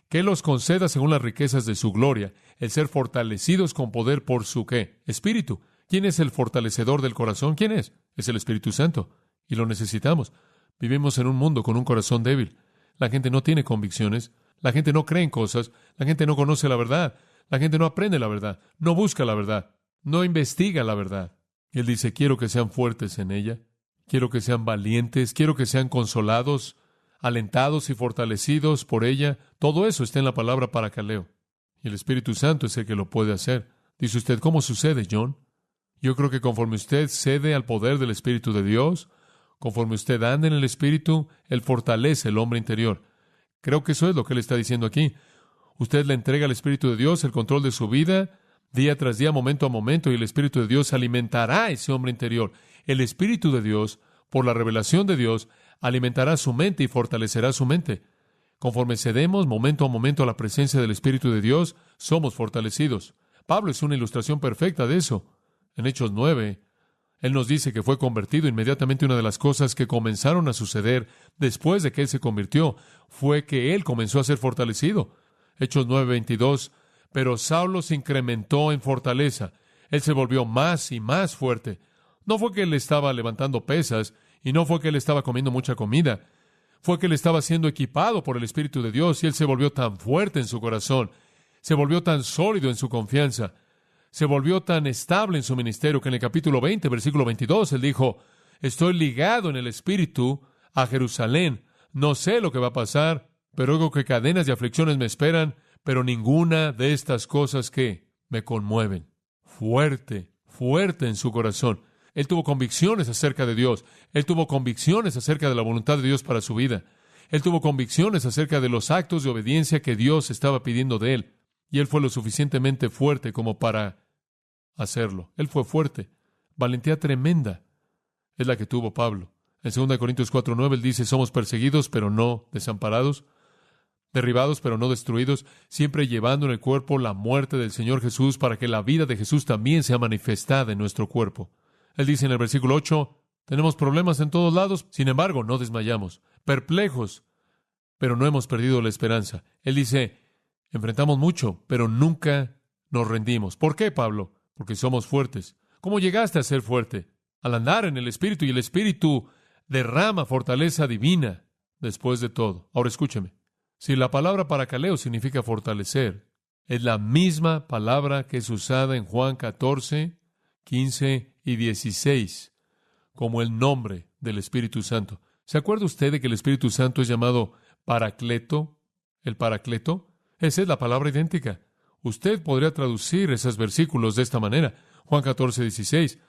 que Él los conceda según las riquezas de su gloria, el ser fortalecidos con poder por su ¿qué? Espíritu. ¿Quién es el fortalecedor del corazón? ¿Quién es? Es el Espíritu Santo. Y lo necesitamos. Vivimos en un mundo con un corazón débil. La gente no tiene convicciones. La gente no cree en cosas. La gente no conoce la verdad. La gente no aprende la verdad. No busca la verdad. No investiga la verdad. Y Él dice, quiero que sean fuertes en ella. Quiero que sean valientes. Quiero que sean consolados, alentados y fortalecidos por ella. Todo eso está en la palabra paracaleo. Y el Espíritu Santo es el que lo puede hacer. Dice usted, ¿cómo sucede, John? Yo creo que conforme usted cede al poder del Espíritu de Dios, conforme usted anda en el Espíritu, Él fortalece el hombre interior. Creo que eso es lo que Él está diciendo aquí. Usted le entrega al Espíritu de Dios el control de su vida, día tras día, momento a momento, y el Espíritu de Dios alimentará a ese hombre interior. El Espíritu de Dios, por la revelación de Dios, alimentará su mente y fortalecerá su mente. Conforme cedemos momento a momento a la presencia del Espíritu de Dios, somos fortalecidos. Pablo es una ilustración perfecta de eso. En Hechos 9, él nos dice que fue convertido. Inmediatamente una de las cosas que comenzaron a suceder después de que él se convirtió fue que él comenzó a ser fortalecido. Hechos 9:22, pero Saulo se incrementó en fortaleza. Él se volvió más y más fuerte. No fue que él estaba levantando pesas y no fue que él estaba comiendo mucha comida. Fue que él estaba siendo equipado por el Espíritu de Dios y él se volvió tan fuerte en su corazón. Se volvió tan sólido en su confianza. Se volvió tan estable en su ministerio que en el capítulo 20, versículo 22, él dijo, estoy ligado en el Espíritu a Jerusalén. No sé lo que va a pasar, pero oigo que cadenas y aflicciones me esperan, pero ninguna de estas cosas que me conmueven. Fuerte, fuerte en su corazón. Él tuvo convicciones acerca de Dios. Él tuvo convicciones acerca de la voluntad de Dios para su vida. Él tuvo convicciones acerca de los actos de obediencia que Dios estaba pidiendo de él. Y él fue lo suficientemente fuerte como para hacerlo. Él fue fuerte. Valentía tremenda es la que tuvo Pablo. En 2 Corintios 4:9 él dice, somos perseguidos, pero no desamparados, derribados, pero no destruidos, siempre llevando en el cuerpo la muerte del Señor Jesús para que la vida de Jesús también sea manifestada en nuestro cuerpo. Él dice en el versículo 8, tenemos problemas en todos lados, sin embargo, no desmayamos, perplejos, pero no hemos perdido la esperanza. Él dice, enfrentamos mucho, pero nunca nos rendimos. ¿Por qué, Pablo? Porque somos fuertes. ¿Cómo llegaste a ser fuerte? Al andar en el Espíritu, y el Espíritu derrama fortaleza divina después de todo. Ahora escúcheme. Si la palabra paracaleo significa fortalecer, es la misma palabra que es usada en Juan 14, 15 y 16 como el nombre del Espíritu Santo. ¿Se acuerda usted de que el Espíritu Santo es llamado Paracleto? El Paracleto. Esa es la palabra idéntica. Usted podría traducir esos versículos de esta manera. Juan 14, 16.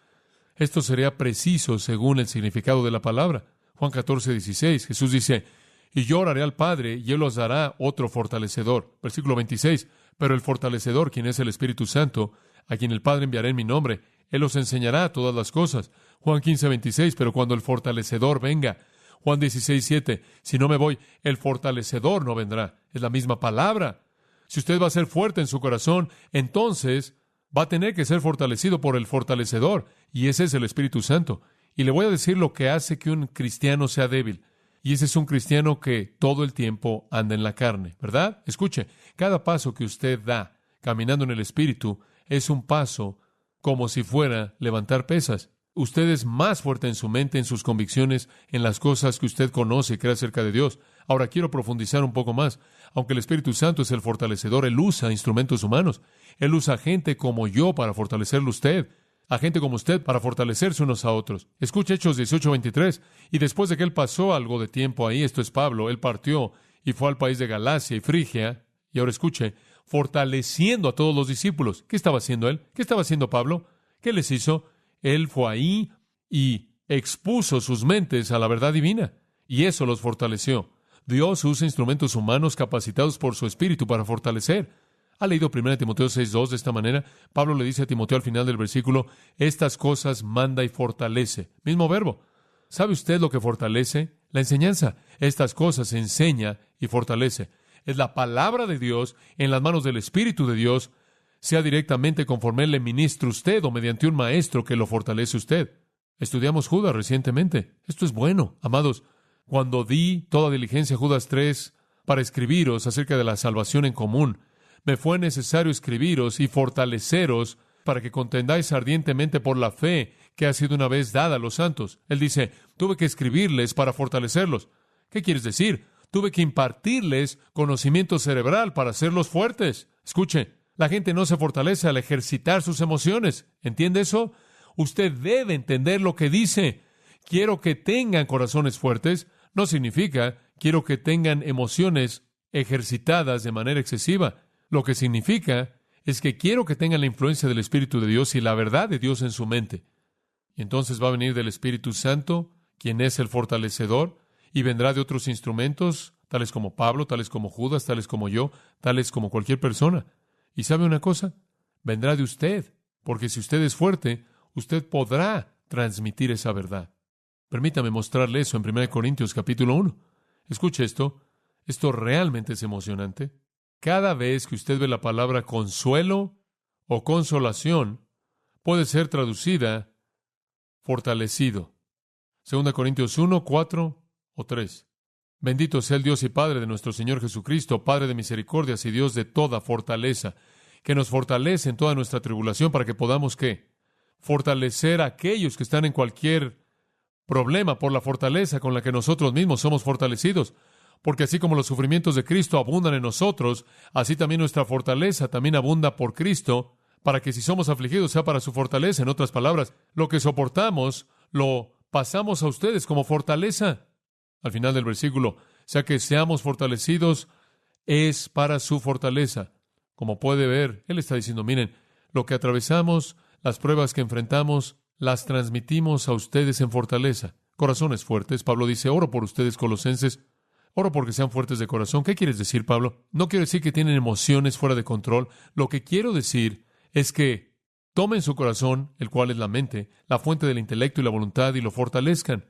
Esto sería preciso según el significado de la palabra. Juan 14, 16. Jesús dice, y yo oraré al Padre, y Él os dará otro fortalecedor. Versículo 26. Pero el fortalecedor, quien es el Espíritu Santo, a quien el Padre enviará en mi nombre, Él os enseñará todas las cosas. Juan 15, 26. Pero cuando el fortalecedor venga. Juan 16, 7. Si no me voy, el fortalecedor no vendrá. Es la misma palabra. Si usted va a ser fuerte en su corazón, entonces va a tener que ser fortalecido por el fortalecedor, y ese es el Espíritu Santo. Y le voy a decir lo que hace que un cristiano sea débil. Y ese es un cristiano que todo el tiempo anda en la carne, ¿verdad? Escuche, cada paso que usted da, caminando en el Espíritu, es un paso como si fuera levantar pesas. Usted es más fuerte en su mente, en sus convicciones, en las cosas que usted conoce y cree acerca de Dios. Ahora quiero profundizar un poco más. Aunque el Espíritu Santo es el fortalecedor, Él usa instrumentos humanos. Él usa gente como yo para fortalecerlo a usted, a gente como usted para fortalecerse unos a otros. Escuche Hechos 18:23. Y después de que Él pasó algo de tiempo ahí, esto es Pablo, Él partió y fue al país de Galacia y Frigia. Y ahora escuche, fortaleciendo a todos los discípulos. ¿Qué estaba haciendo Él? ¿Qué estaba haciendo Pablo? ¿Qué les hizo? Él fue ahí y expuso sus mentes a la verdad divina, y eso los fortaleció. Dios usa instrumentos humanos capacitados por su Espíritu para fortalecer. ¿Ha leído 1 Timoteo 6:2 de esta manera? Pablo le dice a Timoteo al final del versículo, estas cosas manda y fortalece. Mismo verbo. ¿Sabe usted lo que fortalece? La enseñanza. Estas cosas enseña y fortalece. Es la palabra de Dios en las manos del Espíritu de Dios, sea directamente conforme Él le ministre usted o mediante un maestro que lo fortalece usted. Estudiamos Judas recientemente. Esto es bueno, amados. Cuando di toda diligencia, Judas 3, para escribiros acerca de la salvación en común, me fue necesario escribiros y fortaleceros para que contendáis ardientemente por la fe que ha sido una vez dada a los santos. Él dice, tuve que escribirles para fortalecerlos. ¿Qué quieres decir? Tuve que impartirles conocimiento cerebral para hacerlos fuertes. Escuche, la gente no se fortalece al ejercitar sus emociones. ¿Entiende eso? Usted debe entender lo que dice. Quiero que tengan corazones fuertes. No significa quiero que tengan emociones ejercitadas de manera excesiva. Lo que significa es que quiero que tengan la influencia del Espíritu de Dios y la verdad de Dios en su mente. Y entonces va a venir del Espíritu Santo, quien es el fortalecedor, y vendrá de otros instrumentos, tales como Pablo, tales como Judas, tales como yo, tales como cualquier persona. ¿Y sabe una cosa? Vendrá de usted, porque si usted es fuerte, usted podrá transmitir esa verdad. Permítame mostrarle eso en 1 Corintios capítulo 1. Escuche esto. Esto realmente es emocionante. Cada vez que usted ve la palabra consuelo o consolación, puede ser traducida fortalecido. 2 Corintios 1, 4 o 3. Bendito sea el Dios y Padre de nuestro Señor Jesucristo, Padre de misericordias y Dios de toda fortaleza, que nos fortalece en toda nuestra tribulación para que podamos, ¿qué? Fortalecer a aquellos que están en cualquier problema por la fortaleza con la que nosotros mismos somos fortalecidos. Porque así como los sufrimientos de Cristo abundan en nosotros, así también nuestra fortaleza también abunda por Cristo, para que si somos afligidos sea para su fortaleza. En otras palabras, lo que soportamos lo pasamos a ustedes como fortaleza. Al final del versículo, sea que seamos fortalecidos, es para su fortaleza. Como puede ver, Él está diciendo, miren, lo que atravesamos, las pruebas que enfrentamos, las transmitimos a ustedes en fortaleza. Corazones fuertes. Pablo dice, oro por ustedes, Colosenses. Oro porque sean fuertes de corazón. ¿Qué quieres decir, Pablo? No quiero decir que tienen emociones fuera de control. Lo que quiero decir es que tomen su corazón, el cual es la mente, la fuente del intelecto y la voluntad, y lo fortalezcan,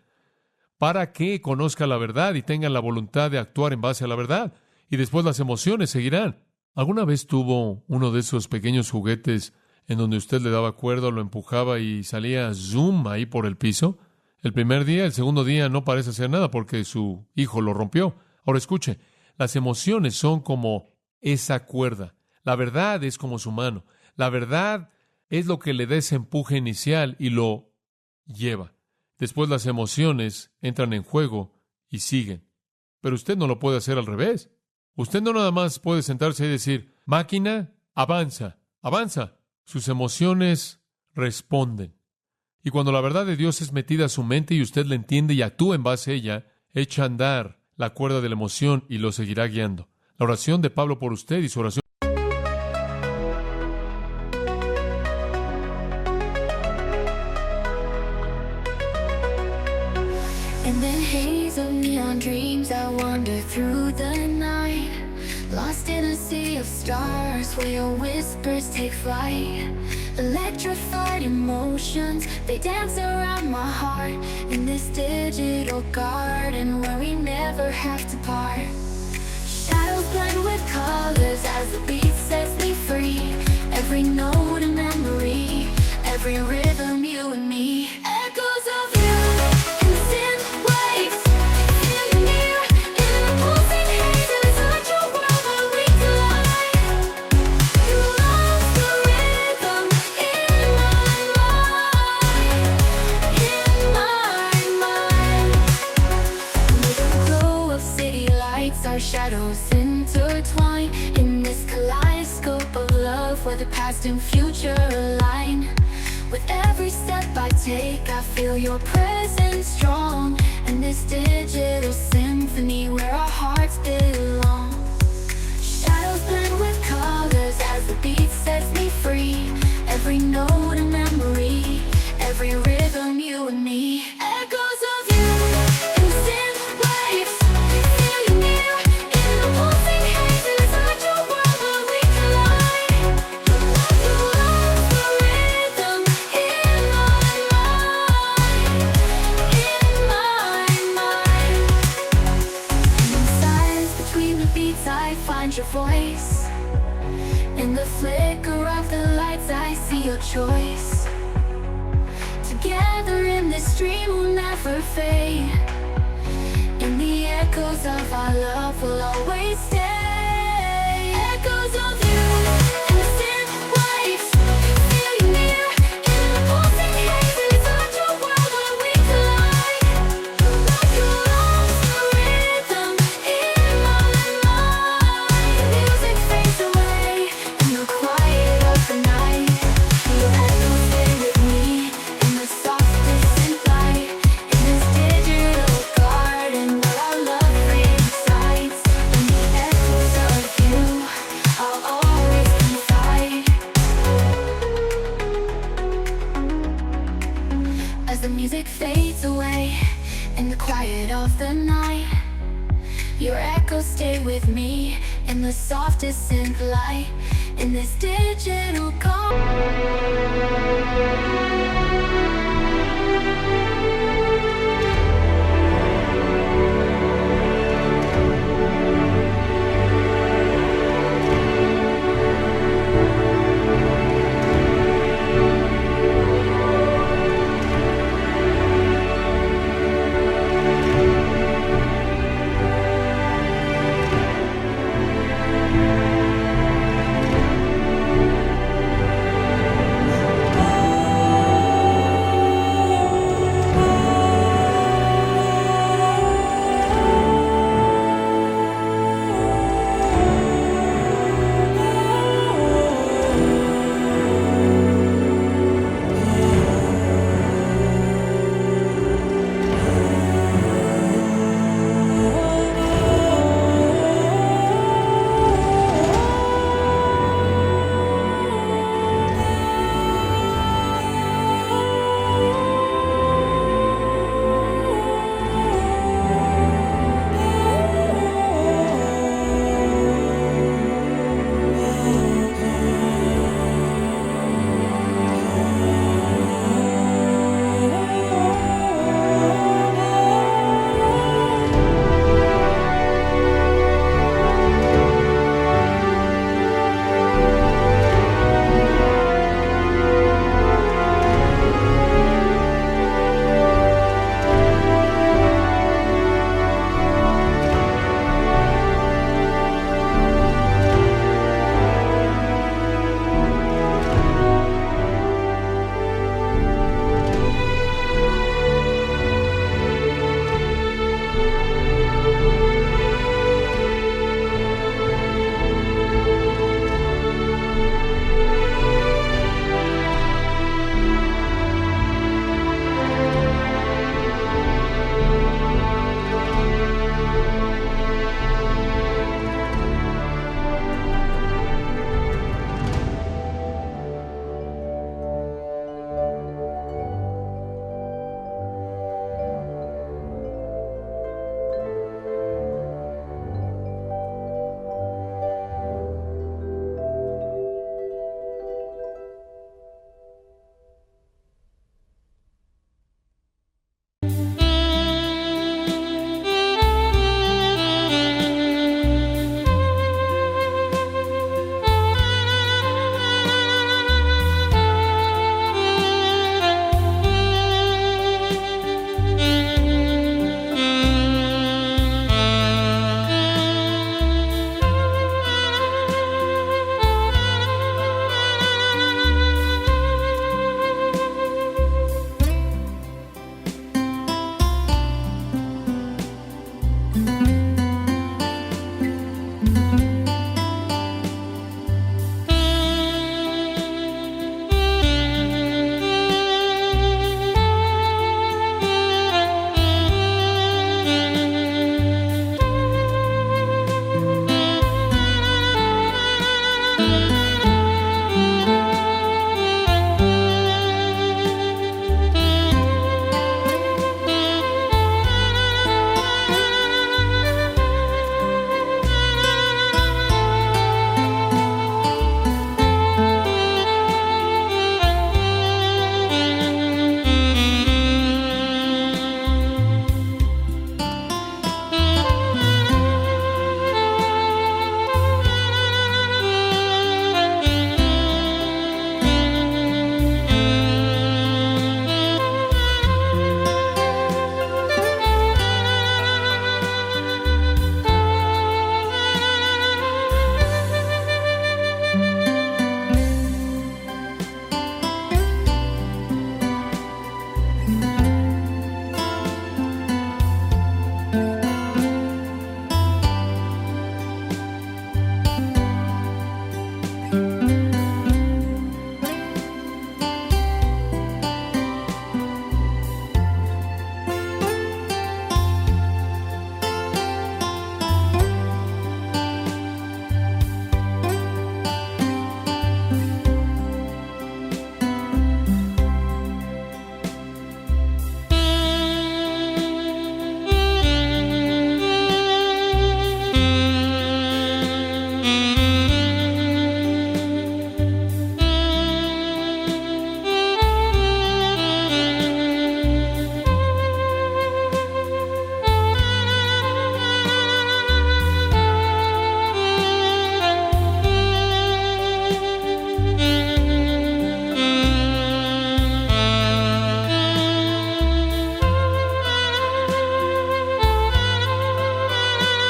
para que conozca la verdad y tengan la voluntad de actuar en base a la verdad. Y después las emociones seguirán. ¿Alguna vez tuvo uno de esos pequeños juguetes en donde usted le daba cuerda, lo empujaba y salía zoom ahí por el piso? El primer día, el segundo día no parece hacer nada porque su hijo lo rompió. Ahora escuche, las emociones son como esa cuerda. La verdad es como su mano. La verdad es lo que le da ese empuje inicial y lo lleva. Después las emociones entran en juego y siguen. Pero usted no lo puede hacer al revés. Usted no nada más puede sentarse y decir, máquina, avanza, avanza. Sus emociones responden. Y cuando la verdad de Dios es metida a su mente y usted la entiende y actúa en base a ella, echa a andar la cuerda de la emoción y lo seguirá guiando. La oración de Pablo por usted y su oración. In the haze of neon dreams, I wander through the night, lost in a sea of stars where your whispers take flight. Electrified emotions, they dance around my heart in this digital garden where we never have to part. Shadows blend with colors as the beat sets me free. Every note a memory, every rhythm you and me. Echoes of you in synth waves, feel you near in the pulsing haze. It's such a world where we collide. You our shadows intertwine in this kaleidoscope of love where the past and future align. With every step I take, I feel your presence strong, and this digital symphony where our hearts belong. Shadows blend with colors as the beat sets me free. Every note a memory, every rhythm you and me. Echoes of you in synth waves, feel you near in the pulsing haze. Inside your world where we collide. You love the rhythm in my mind, in my mind. And in silence between the beats I find your voice. In the flicker of the lights I see your choice. Together in this dream we'll never fade. In the echoes of our love we'll always stay. Echoes of you in the synth waves, feel you near in the pulsing haze. Inside your world where we collide. You love the rhythm in my mind. Music fades away in the quiet of the night. Your echoes stay with me in the softest synth light. In this digital garden where our love resides. In the echoes of you, I'll always confide. As the music fades away in the quiet of the night, your echoes stay with me in the softest synth light. In this digital garden.